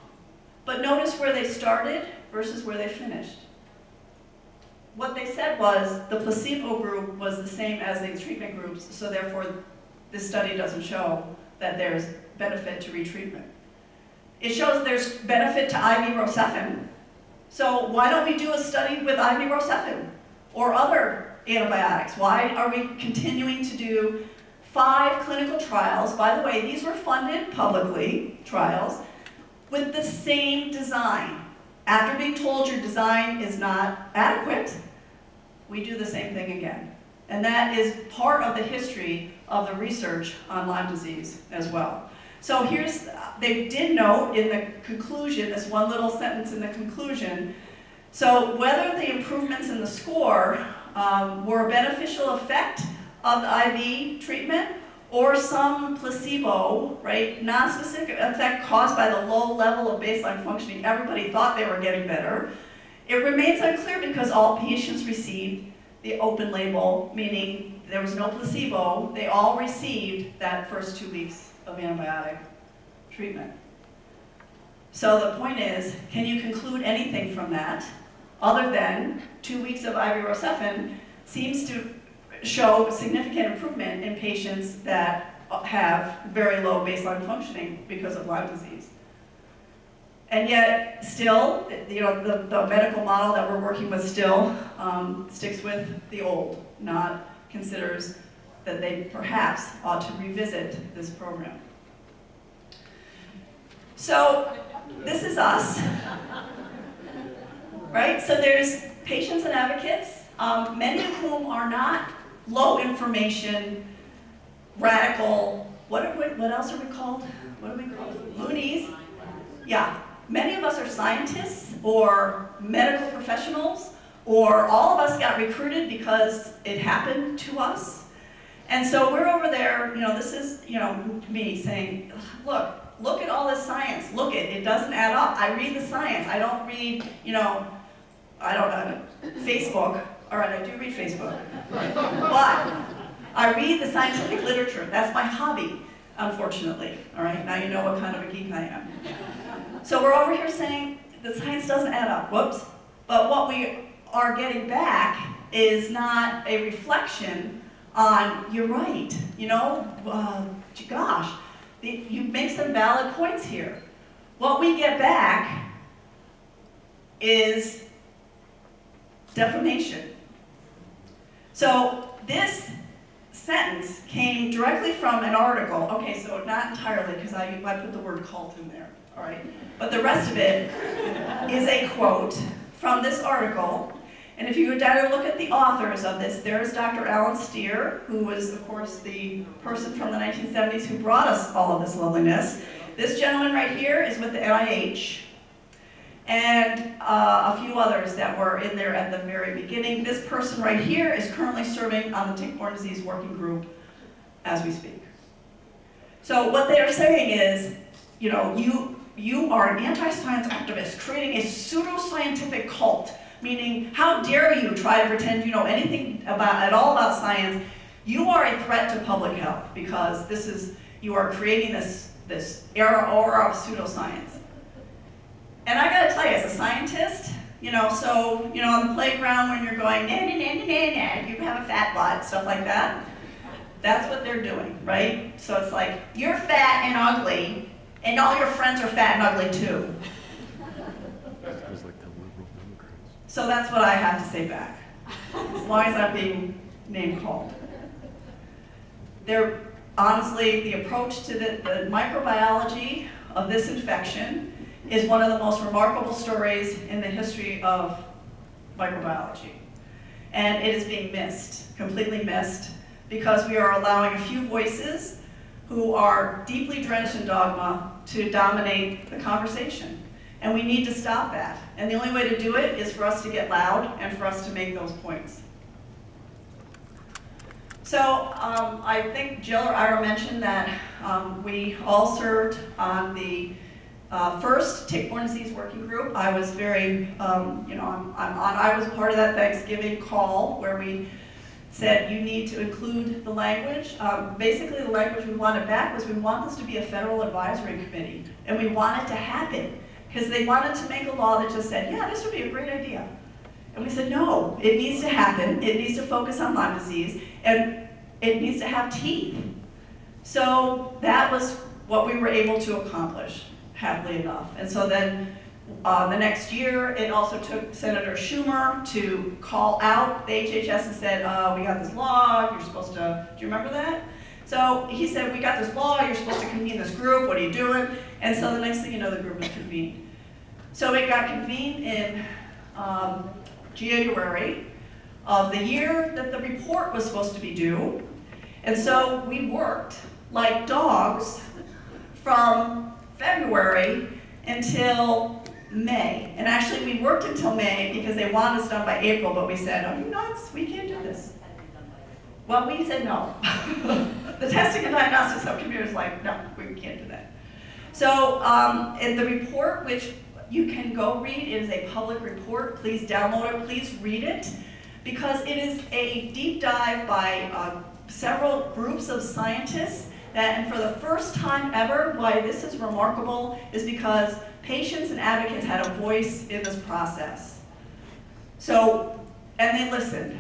But notice where they started versus where they finished. What they said was the placebo group was the same as the treatment groups, so therefore this study doesn't show that there's benefit to retreatment. It shows there's benefit to ibuprofen. So why don't we do a study with ibuprofen or other antibiotics? Why are we continuing to do 5 clinical trials? By the way, these were funded publicly, trials, with the same design. After being told your design is not adequate, we do the same thing again. And that is part of the history of the research on Lyme disease as well. So they did note in the conclusion, this one little sentence in the conclusion, so whether the improvements in the score were a beneficial effect of the IV treatment or some placebo, right, non-specific effect caused by the low level of baseline functioning, everybody thought they were getting better. It remains unclear because all patients received the open label, meaning there was no placebo. They all received that first 2 weeks of antibiotic treatment. So the point is, can you conclude anything from that other than 2 weeks of ibuprofen seems to show significant improvement in patients that have very low baseline functioning because of Lyme disease. And yet, still, the medical model that we're working with still sticks with the old, not considers that they perhaps ought to revisit this program. So, this is us, right? So there's patients and advocates, many of whom are not low information, radical, what else are we called? What are we called? Loonies? Yeah. Many of us are scientists or medical professionals or all of us got recruited because it happened to us. And so we're over there, this is, me saying, look at all this science, it doesn't add up. I read the science, I don't read, I don't know, Facebook. All right, I do read Facebook, but I read the scientific literature. That's my hobby, unfortunately. All right, now you know what kind of a geek I am. So we're over here saying the science doesn't add up, whoops. But what we are getting back is not a reflection on, you're right, gosh, you make some valid points here. What we get back is defamation. So this sentence came directly from an article. Okay, so not entirely, because I put the word cult in there, all right? But the rest of it is a quote from this article. And if you go down and look at the authors of this, there's Dr. Alan Steer, who was, of course, the person from the 1970s who brought us all of this loveliness. This gentleman right here is with the NIH. And a few others that were in there at the very beginning. This person right here is currently serving on the tick-borne disease working group as we speak. So what they are saying is, you are an anti-science activist creating a pseudo-scientific cult, meaning how dare you try to pretend you know anything at all about science. You are a threat to public health because you are creating this aura of pseudoscience. And I gotta tell you, as a scientist, on the playground when you're going, nah, nah, nah, nah, nah, you have a fat butt, stuff like that, that's what they're doing, right? So it's like, you're fat and ugly, and all your friends are fat and ugly too. So that's what I have to say back, as long as I'm being name called. Honestly, the approach to the microbiology of this infection is one of the most remarkable stories in the history of microbiology. And it is being missed, completely missed, because we are allowing a few voices who are deeply drenched in dogma to dominate the conversation. And we need to stop that. And the only way to do it is for us to get loud and for us to make those points. So I think Jill or Ira mentioned that we all served on the first tick-borne disease working group. I was very, I was part of that Thanksgiving call where we said you need to include the language. Basically, the language we wanted back was we want this to be a federal advisory committee, and we want it to happen because they wanted to make a law that just said, yeah, this would be a great idea. And we said, no, it needs to happen. It needs to focus on Lyme disease, and it needs to have teeth. So that was what we were able to accomplish, happily enough. And so then the next year, it also took Senator Schumer to call out the HHS and said, we got this law, you're supposed to, do you remember that? So he said, we got this law, you're supposed to convene this group, what are you doing? And so the next thing you know, the group was convened. So it got convened in January of the year that the report was supposed to be due. And so we worked like dogs from February until May. And actually we worked until May because they wanted us done by April, but we said, are you nuts? We can't do this. Well, we said no. The testing and diagnostics subcommittee was like, no, we can't do that. So in the report, which you can go read, it is a public report. Please download it, please read it, because it is a deep dive by several groups of scientists and for the first time ever, why this is remarkable is because patients and advocates had a voice in this process. So, and they listened.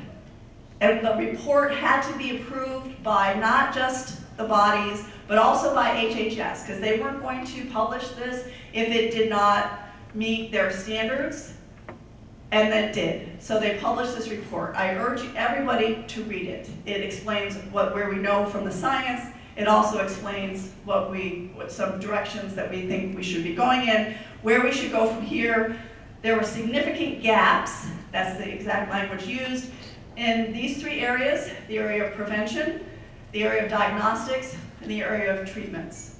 And the report had to be approved by not just the bodies, but also by HHS, because they weren't going to publish this if it did not meet their standards, and that did. So they published this report. I urge everybody to read it. It explains where we know from the science. It also explains what some directions that we think we should be going in, where we should go from here. There were significant gaps, that's the exact language used, in these three areas: the area of prevention, the area of diagnostics, and the area of treatments.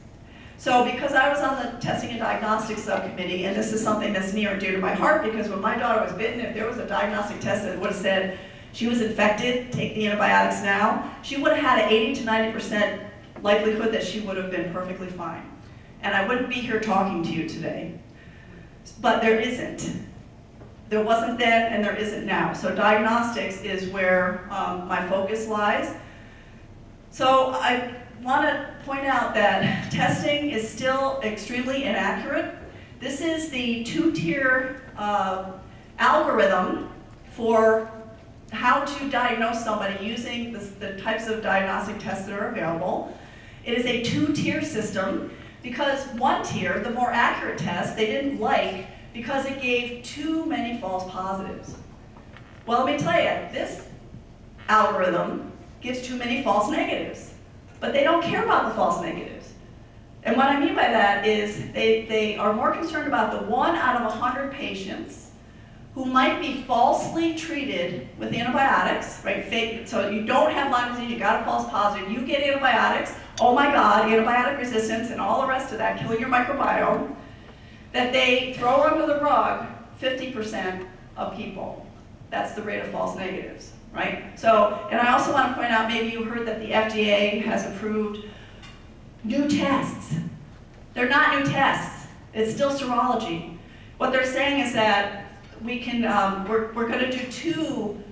So because I was on the testing and diagnostics subcommittee, and this is something that's near and dear to my heart, because when my daughter was bitten, if there was a diagnostic test that would have said she was infected, take the antibiotics now, she would have had an 80 to 90% likelihood that she would have been perfectly fine. And I wouldn't be here talking to you today. But there isn't. There wasn't then, and there isn't now. So diagnostics is where my focus lies. So I want to point out that testing is still extremely inaccurate. This is the two-tier algorithm for how to diagnose somebody using the types of diagnostic tests that are available. It is a two-tier system because one tier, the more accurate test, they didn't like because it gave too many false positives. Well, let me tell you, this algorithm gives too many false negatives, but they don't care about the false negatives. And what I mean by that is they are more concerned about the 1 out of 100 patients who might be falsely treated with antibiotics, right? Fake, so you don't have Lyme disease, you got a false positive, you get antibiotics, oh my God, antibiotic resistance and all the rest of that, killing your microbiome, that they throw under the rug 50% of people. That's the rate of false negatives, right? So, and I also want to point out, maybe you heard that the FDA has approved new tests. They're not new tests, it's still serology. What they're saying is that we can, we're going to do 2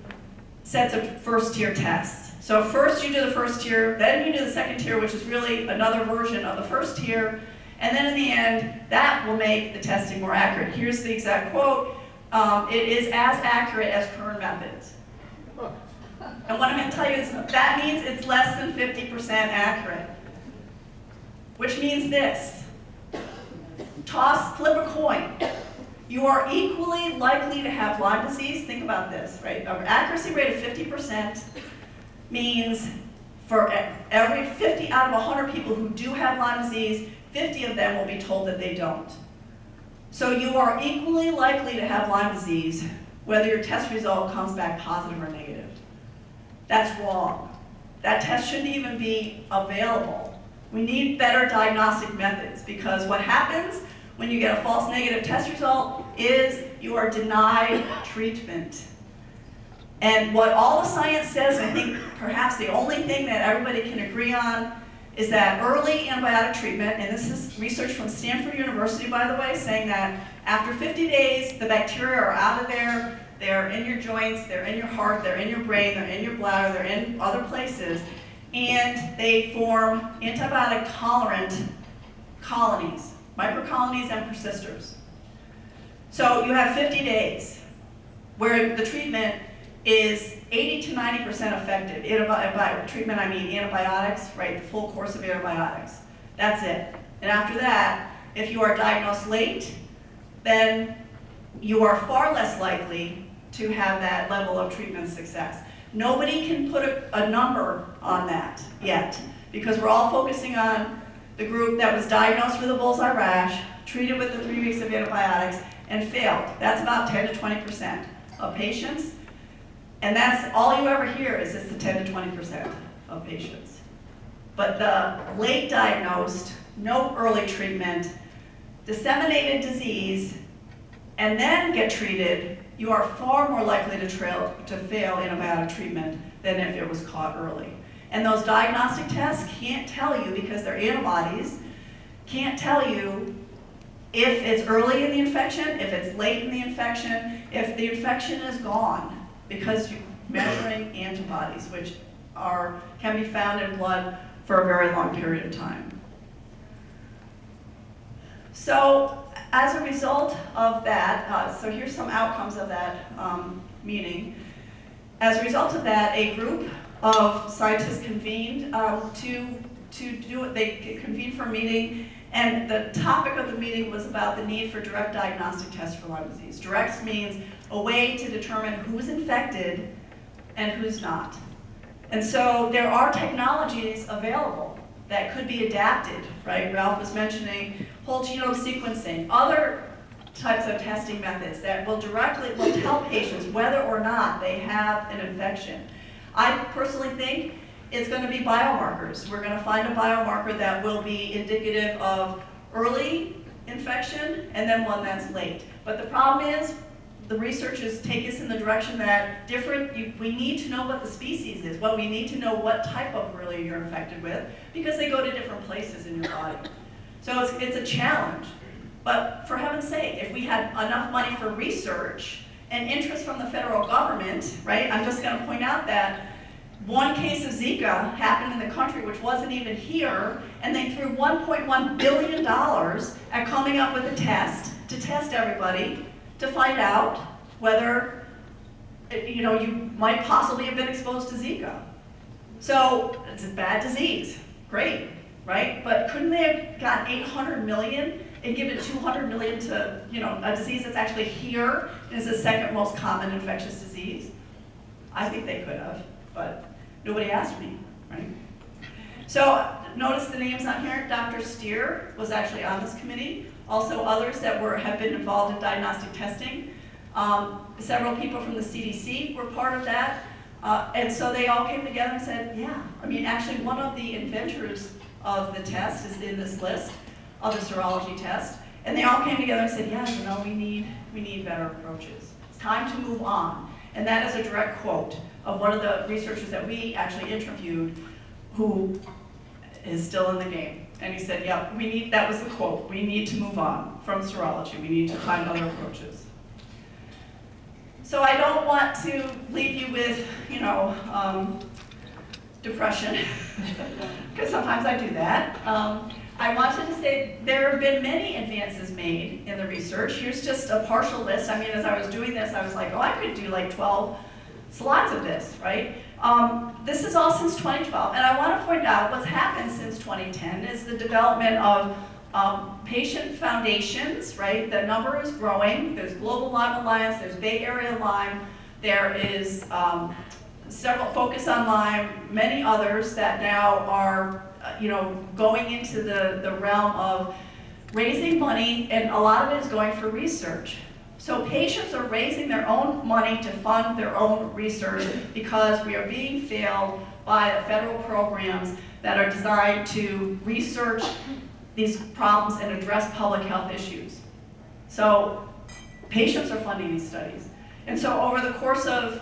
sets of first-tier tests. So first you do the first tier, then you do the second tier, which is really another version of the first tier, and then in the end, that will make the testing more accurate. Here's the exact quote, it is as accurate as current methods. And what I'm going to tell you is that means it's less than 50% accurate, which means this. Flip a coin. You are equally likely to have Lyme disease. Think about this, right? An accuracy rate of 50% means for every 50 out of 100 people who do have Lyme disease, 50 of them will be told that they don't. So you are equally likely to have Lyme disease whether your test result comes back positive or negative. That's wrong. That test shouldn't even be available. We need better diagnostic methods because what happens when you get a false negative test result is you are denied treatment. And what all the science says, I think perhaps the only thing that everybody can agree on is that early antibiotic treatment, and this is research from Stanford University, by the way, saying that after 50 days, the bacteria are out of there, they're in your joints, they're in your heart, they're in your brain, they're in your bladder, they're in other places, and they form antibiotic-tolerant colonies, microcolonies and persisters. So you have 50 days where the treatment is 80 to 90% effective. By treatment, I mean antibiotics, right? The full course of antibiotics. That's it. And after that, if you are diagnosed late, then you are far less likely to have that level of treatment success. Nobody can put a number on that yet, because we're all focusing on the group that was diagnosed with a bullseye rash, treated with the 3 weeks of antibiotics, and failed. That's about 10 to 20% of patients. And that's all you ever hear is it's the 10 to 20% of patients. But the late diagnosed, no early treatment, disseminated disease, and then get treated, you are far more likely to fail antibiotic treatment than if it was caught early. And those diagnostic tests can't tell you, because they're antibodies, can't tell you if it's early in the infection, if it's late in the infection, if the infection is gone, because you're measuring antibodies, which can be found in blood for a very long period of time. So as a result of that, so here's some outcomes of that meeting. As a result of that, a group of scientists convened to do it. They convened for a meeting, and the topic of the meeting was about the need for direct diagnostic tests for Lyme disease. Direct means a way to determine who's infected and who's not. And so there are technologies available that could be adapted, right? Ralph was mentioning whole genome sequencing, other types of testing methods that will tell patients whether or not they have an infection. I personally think it's going to be biomarkers. We're going to find a biomarker that will be indicative of early infection and then one that's late. But the problem is, the researchers take us in the direction that we need to know what the species is. Well, we need to know what type of Borrelia you're infected with, because they go to different places in your body. So it's a challenge. But for heaven's sake, if we had enough money for research and interest from the federal government, right? I'm just going to point out that one case of Zika happened in the country which wasn't even here, and they threw $1.1 billion at coming up with a test to test everybody to find out whether you might possibly have been exposed to Zika. So it's a bad disease, great, right? But couldn't they have got $800 million and given $200 million to a disease that's actually here and is the second most common infectious disease? I think they could have, but nobody asked me, right? So notice the names on here. Dr. Steer was actually on this committee. Also others that have been involved in diagnostic testing. Several people from the CDC were part of that. And so they all came together and said, yeah. I mean, actually one of the inventors of the test is in this list of the serology test. And they all came together and said, yeah, we need better approaches. It's time to move on. And that is a direct quote of one of the researchers that we actually interviewed who is still in the game. And he said, yeah, that was the quote, we need to move on from serology. We need to find other approaches. So I don't want to leave you with, depression, because sometimes I do that. I wanted to say there have been many advances made in the research. Here's just a partial list. I mean, as I was doing this, I was like, oh, I could do like 12 slides of this, right? This is all since 2012, and I want to point out what's happened since 2010 is the development of patient foundations, right? The number is growing. There's Global Lyme Alliance, there's Bay Area Lyme, there is several Focus on Lyme, many others that now are going into the realm of raising money, and a lot of it is going for research. So patients are raising their own money to fund their own research because we are being failed by the federal programs that are designed to research these problems and address public health issues. So patients are funding these studies. And so over the course of,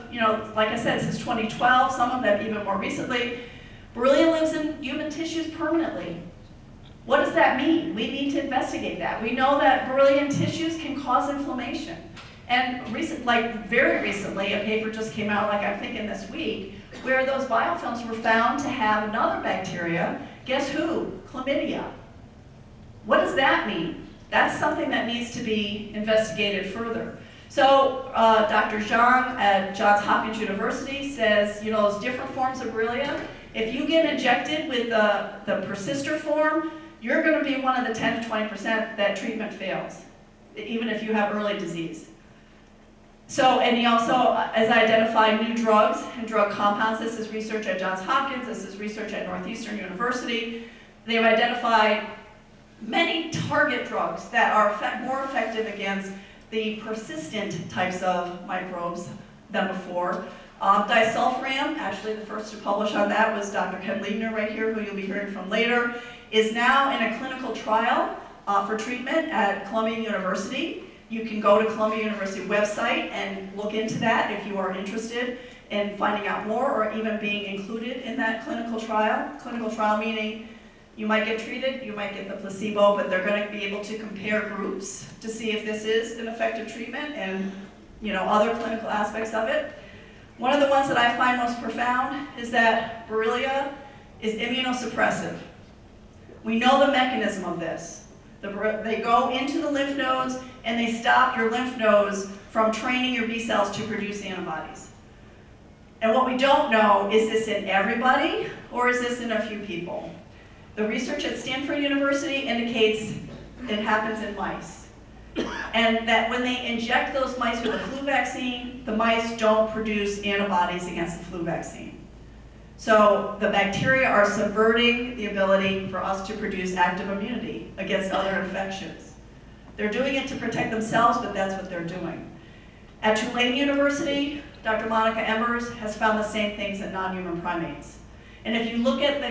like I said, since 2012, some of them even more recently, Borrelia lives in human tissues permanently. What does that mean? We need to investigate that. We know that Borrelia in tissues can cause inflammation. And very recently, a paper just came out, like I'm thinking this week, where those biofilms were found to have another bacteria. Guess who? Chlamydia. What does that mean? That's something that needs to be investigated further. So Dr. Zhang at Johns Hopkins University says, those different forms of Borrelia, if you get injected with the persister form, you're going to be one of the 10 to 20% that treatment fails, even if you have early disease. So, and he also has identified new drugs and drug compounds. This is research at Johns Hopkins, this is research at Northeastern University. They've identified many target drugs that are more effective against the persistent types of microbes than before. Disulfiram, actually the first to publish on that was Dr. Ken Liebner right here, who you'll be hearing from later, is now in a clinical trial for treatment at Columbia University. You can go to Columbia University website and look into that if you are interested in finding out more or even being included in that clinical trial. Clinical trial meaning you might get treated, you might get the placebo, but they're going to be able to compare groups to see if this is an effective treatment and other clinical aspects of it. One of the ones that I find most profound is that Borrelia is immunosuppressive. We know the mechanism of this. They go into the lymph nodes and they stop your lymph nodes from training your B cells to produce antibodies. And what we don't know, is this in everybody or is this in a few people? The research at Stanford University indicates it happens in mice. And that when they inject those mice with a flu vaccine, the mice don't produce antibodies against the flu vaccine. So the bacteria are subverting the ability for us to produce active immunity against other infections. They're doing it to protect themselves, but that's what they're doing. At Tulane University, Dr. Monica Emmers has found the same things in non-human primates. And if you look at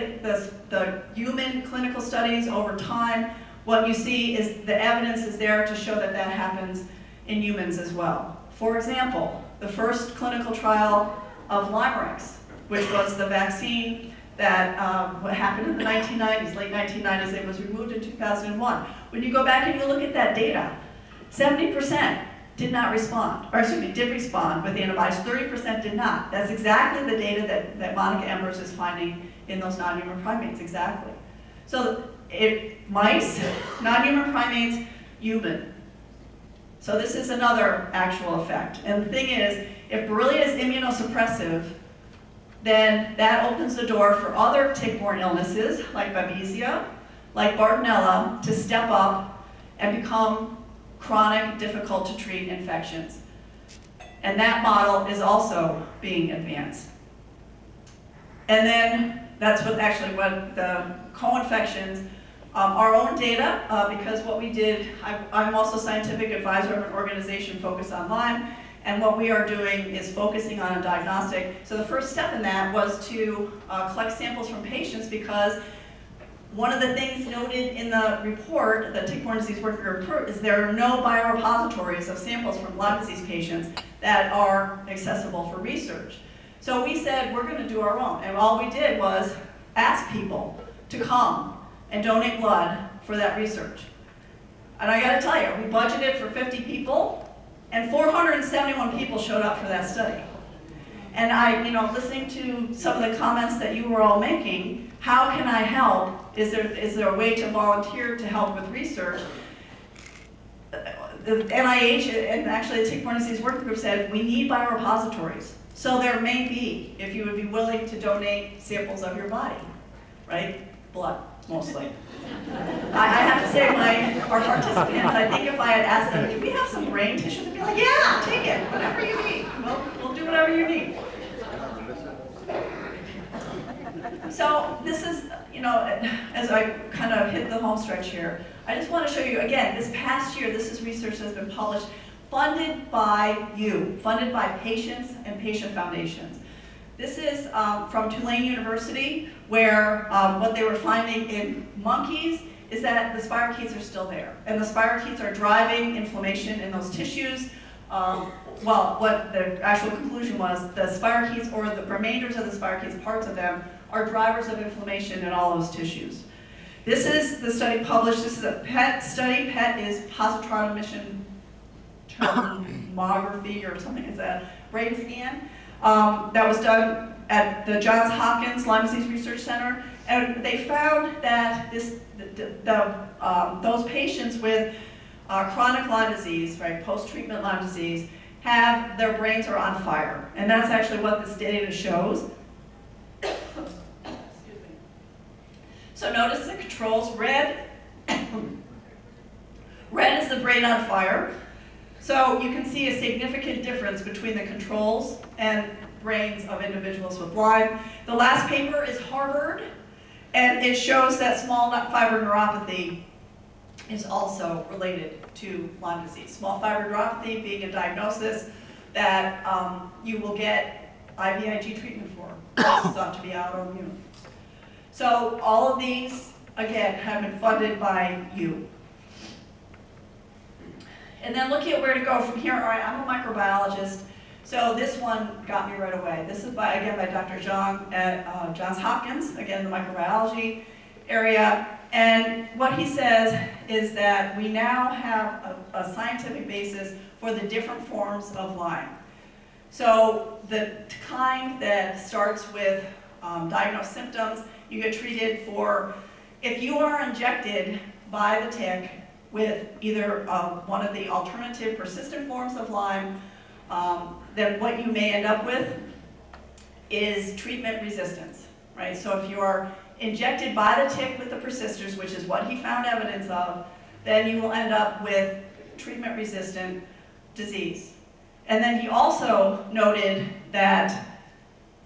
the human clinical studies over time, what you see is the evidence is there to show that that happens in humans as well. For example, the first clinical trial of Lymex, which was the vaccine that what happened in the 1990s, late 1990s, it was removed in 2001. When you go back and you look at that data, 70% did not respond, or excuse me, did respond with antibodies, 30% did not. That's exactly the data that Monica Embers is finding in those non-human primates, exactly. So mice, non-human primates, human. So this is another actual effect. And the thing is, if Borrelia is immunosuppressive, then that opens the door for other tick-borne illnesses, like Babesia, like Bartonella, to step up and become chronic, difficult to treat infections. And that model is also being advanced. And then that's what the co-infections, our own data, because what we did, I'm also scientific advisor of an organization focused on Lyme, and what we are doing is focusing on a diagnostic. So the first step in that was to collect samples from patients, because one of the things noted in the report, the tick-borne disease working group report, is there are no biorepositories of samples from Lyme disease patients that are accessible for research. So we said, we're going to do our own. And all we did was ask people to come and donate blood for that research. And I got to tell you, we budgeted for 50 people, and 471 people showed up for that study. And listening to some of the comments that you were all making, how can I help? Is there a way to volunteer to help with research? The NIH and actually the tick-borne disease working group said we need biorepositories. So there may be, if you would be willing to donate samples of your body, right? Blood, mostly. I have to say, our participants, I think if I had asked them, do we have some brain tissue? They'd be like, yeah, take it, whatever you need. We'll do whatever you need. So this is, as I kind of hit the home stretch here, I just want to show you, again, this past year, this is research that's been published, funded by you, funded by patients and patient foundations. This is from Tulane University, where what they were finding in monkeys is that the spirochetes are still there. And the spirochetes are driving inflammation in those tissues. Well, what the actual conclusion was, the spirochetes, or the remainders of the spirochetes, parts of them, are drivers of inflammation in all those tissues. This is the study published. This is a PET study. PET is positron emission tomography or something. It's a brain scan that was done at the Johns Hopkins Lyme Disease Research Center. And they found that those patients with chronic Lyme disease, right, post-treatment Lyme disease, their brains are on fire. And that's actually what this data shows. So notice the controls, red is the brain on fire. So you can see a significant difference between the controls and brains of individuals with Lyme. The last paper is Harvard, and it shows that small fiber neuropathy is also related to Lyme disease. Small fiber neuropathy being a diagnosis that you will get IVIG treatment for. It's thought to be autoimmune. So all of these, again, have been funded by you. And then looking at where to go from here, all right, I'm a microbiologist, so this one got me right away. This is again by Dr. Zhang at Johns Hopkins, again, the microbiology area. And what he says is that we now have a scientific basis for the different forms of Lyme. So the kind that starts with diagnosed symptoms, you get treated for, if you are injected by the tick with either one of the alternative persistent forms of Lyme, then what you may end up with is treatment resistance, right? So if you are injected by the tick with the persisters, which is what he found evidence of, then you will end up with treatment-resistant disease. And then he also noted that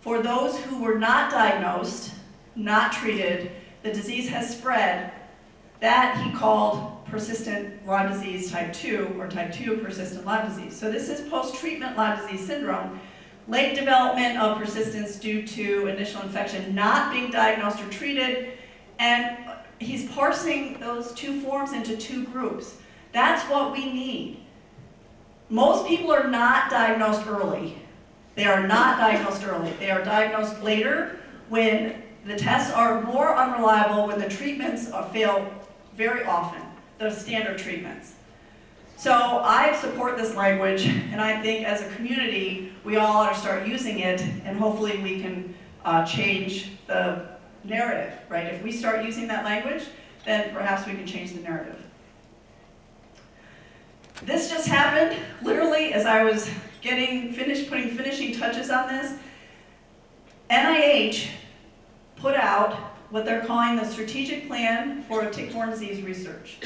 for those who were not diagnosed, not treated, the disease has spread, that he called persistent Lyme disease type 2, or type 2 persistent Lyme disease. So this is post-treatment Lyme disease syndrome, late development of persistence due to initial infection not being diagnosed or treated, and he's parsing those two forms into two groups. That's what we need. Most people are not diagnosed early. They are not diagnosed early. They are diagnosed later when the tests are more unreliable, when the treatments fail very often, the standard treatments. So I support this language, and I think as a community, we all ought to start using it, and hopefully we can change the narrative, right? If we start using that language, then perhaps we can change the narrative. This just happened, literally, as I was putting finishing touches on this. NIH put out what they're calling the Strategic Plan for Tick-Borne Disease Research.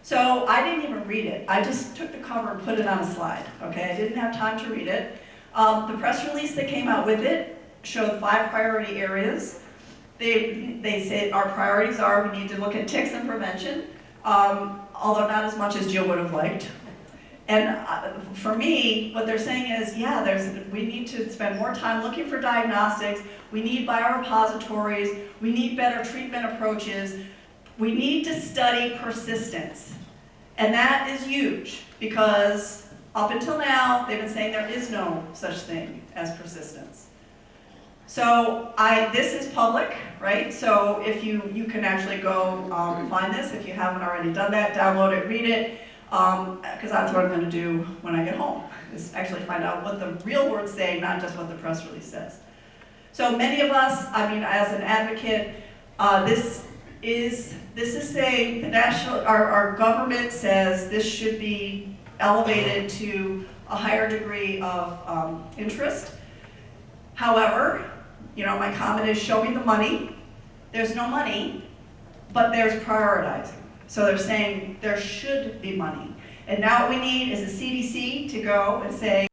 So I didn't even read it. I just took the cover and put it on a slide, okay? I didn't have time to read it. The press release that came out with it showed 5 priority areas. They say our priorities are we need to look at ticks and prevention, although not as much as Jill would have liked. And for me, what they're saying is, yeah, we need to spend more time looking for diagnostics, we need biorepositories, we need better treatment approaches, we need to study persistence. And that is huge, because up until now, they've been saying there is no such thing as persistence. So this is public, right? So if you can actually go find this, if you haven't already done that, download it, read it, because that's what I'm going to do when I get home, is actually find out what the real words say, not just what the press release says. So many of us, I mean, as an advocate, this is saying the our government says this should be elevated to a higher degree of interest. However, you know, my comment is show me the money. There's no money, but there's prioritizing. So they're saying there should be money. And now what we need is the CDC to go and say,